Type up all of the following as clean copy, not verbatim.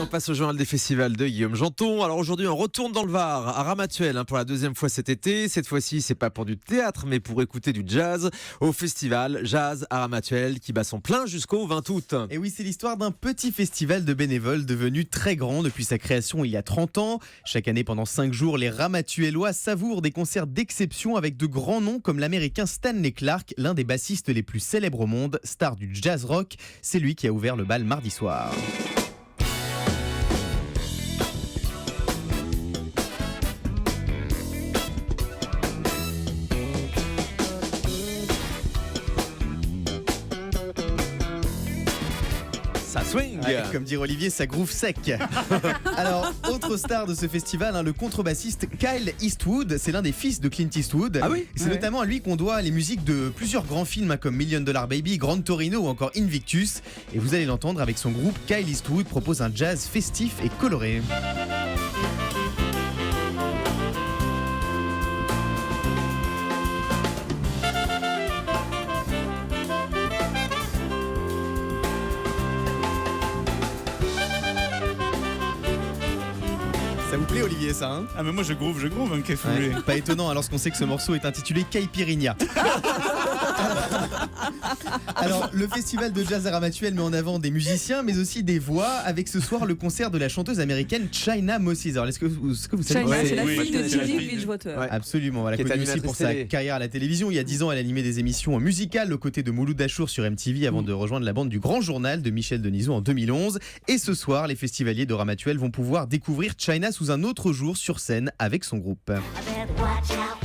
passe au journal des festivals de Guillaume Janton. Alors aujourd'hui, on retourne dans le Var, à Ramatuelle, pour la deuxième fois cet été. Cette fois-ci, c'est pas pour du théâtre, mais pour écouter du jazz au festival Jazz à Ramatuelle qui bat son plein jusqu'au 20 août. Et oui, c'est l'histoire d'un petit festival de bénévoles devenu très grand depuis sa création il y a 30 ans. Chaque année, pendant 5 jours, les Ramatuellois savourent des concerts d'exception avec de grands noms comme l'américain Stanley Clarke, l'un des bassistes les plus célèbres au monde, star du jazz rock. C'est lui qui a ouvert le bal mardi soir. Ça swing. Ouais, comme dit Olivier, ça groove sec. Alors, autre star de ce festival, le contrebassiste Kyle Eastwood. C'est l'un des fils de Clint Eastwood. Ah oui. C'est notamment à lui qu'on doit les musiques de plusieurs grands films comme Million Dollar Baby, Grand Torino ou encore Invictus. Et vous allez l'entendre avec son groupe. Kyle Eastwood propose un jazz festif et coloré. Ça vous plaît, Olivier, ça, hein? Ah mais moi je groove, qu'est-ce que vous voulez. Pas étonnant lorsqu'on sait que ce morceau est intitulé Caipirinha. Alors, le festival de jazz à Ramatuelle met en avant des musiciens, mais aussi des voix, avec ce soir le concert de la chanteuse américaine China Moses. Alors, est-ce que vous savez? China, c'est la oui, fille de c'est la Tilly fille de- Bridgewater. Ouais. Absolument, voilà, Qui est connue aussi animatrice pour sa télé. carrière à la télévision. Il y a 10 ans, elle animait des émissions musicales aux côtés de Mouloud Achour sur MTV avant de rejoindre la bande du Grand Journal de Michel Denisot en 2011. Et ce soir, les festivaliers de Ramatuelle vont pouvoir découvrir China sous un autre jour sur scène avec son groupe. I better watch out.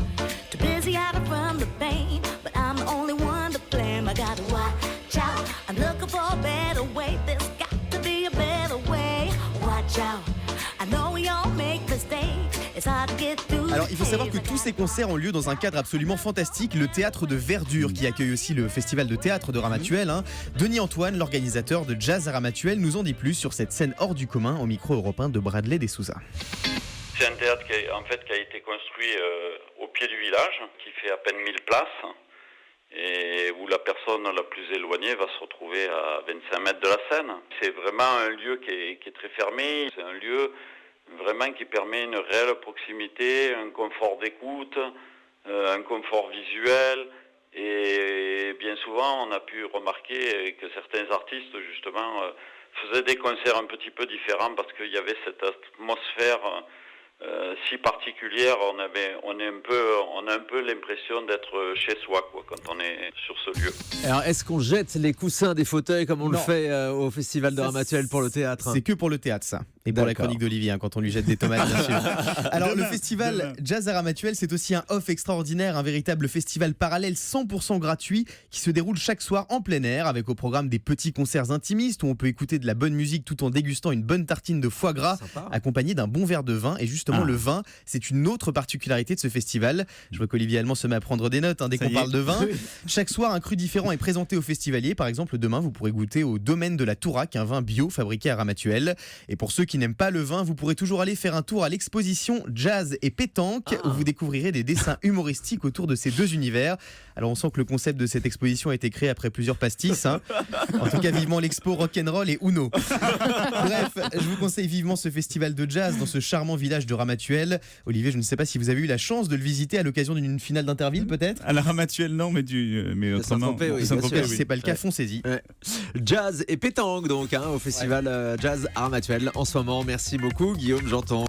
Too busy out from the pain, but I'm the only one to blame. I gotta watch out. I'm looking for a better way. There's got to be a better way. Watch out. I know we all make mistakes. It's hard to get through. Alors, il faut savoir que tous ces concerts ont lieu dans un cadre absolument fantastique, le théâtre de Verdure, qui accueille aussi le festival de théâtre de Ramatuelle. Denis Antoine, l'organisateur de Jazz à Ramatuelle, nous en dit plus sur cette scène hors du commun au micro européen de Bradley Desouza. C'est un théâtre qui a été construit au pied du village, qui fait à peine 1000 places, et où la personne la plus éloignée va se retrouver à 25 mètres de la scène. C'est vraiment un lieu qui est très fermé, c'est un lieu vraiment qui permet une réelle proximité, un confort d'écoute, un confort visuel, et bien souvent on a pu remarquer que certains artistes justement faisaient des concerts un petit peu différents parce qu'il y avait cette atmosphère si particulière, on a un peu l'impression d'être chez soi quand on est sur ce lieu. Alors, est-ce qu'on jette les coussins des fauteuils comme on le Non. fait au festival de Ça, Ramatuelle pour le théâtre? C'est que pour le théâtre, ça. Et pour la D'accord. chronique d'Olivier, quand on lui jette des tomates, bien sûr. Alors, Demain, le festival Jazz à Ramatuelle, c'est aussi un off extraordinaire, un véritable festival parallèle 100% gratuit qui se déroule chaque soir en plein air, avec au programme des petits concerts intimistes où on peut écouter de la bonne musique tout en dégustant une bonne tartine de foie gras, Sympa. accompagné d'un bon verre de vin. Et justement, le vin, c'est une autre particularité de ce festival. Je vois qu'Olivier Allemand se met à prendre des notes dès Ça qu'on y est. parle de vin. Chaque soir, un cru différent est présenté aux festivaliers. Par exemple, demain, vous pourrez goûter au Domaine de la Tourac, un vin bio fabriqué à Ramatuelle. Et pour ceux qui n'aiment pas le vin, vous pourrez toujours aller faire un tour à l'exposition Jazz et Pétanque, où vous découvrirez des dessins humoristiques autour de ces deux univers. Alors, on sent que le concept de cette exposition a été créé après plusieurs pastis. En tout cas, vivement l'expo Rock'n'Roll et Uno. Bref, je vous conseille vivement ce festival de jazz dans ce charmant village de Ramatuelle. Olivier, je ne sais pas si vous avez eu la chance de le visiter à l'occasion d'une finale d'Interville, peut-être. À la Ramatuelle non, mais autrement. Saint-Tropez, oui, de Saint-Tropez, bien Si sûr. c'est pas le cas, Ouais. foncez-y. Ouais. Jazz et pétanque donc au festival Jazz à Ramatuelle en ce moment. Merci beaucoup Guillaume Janton.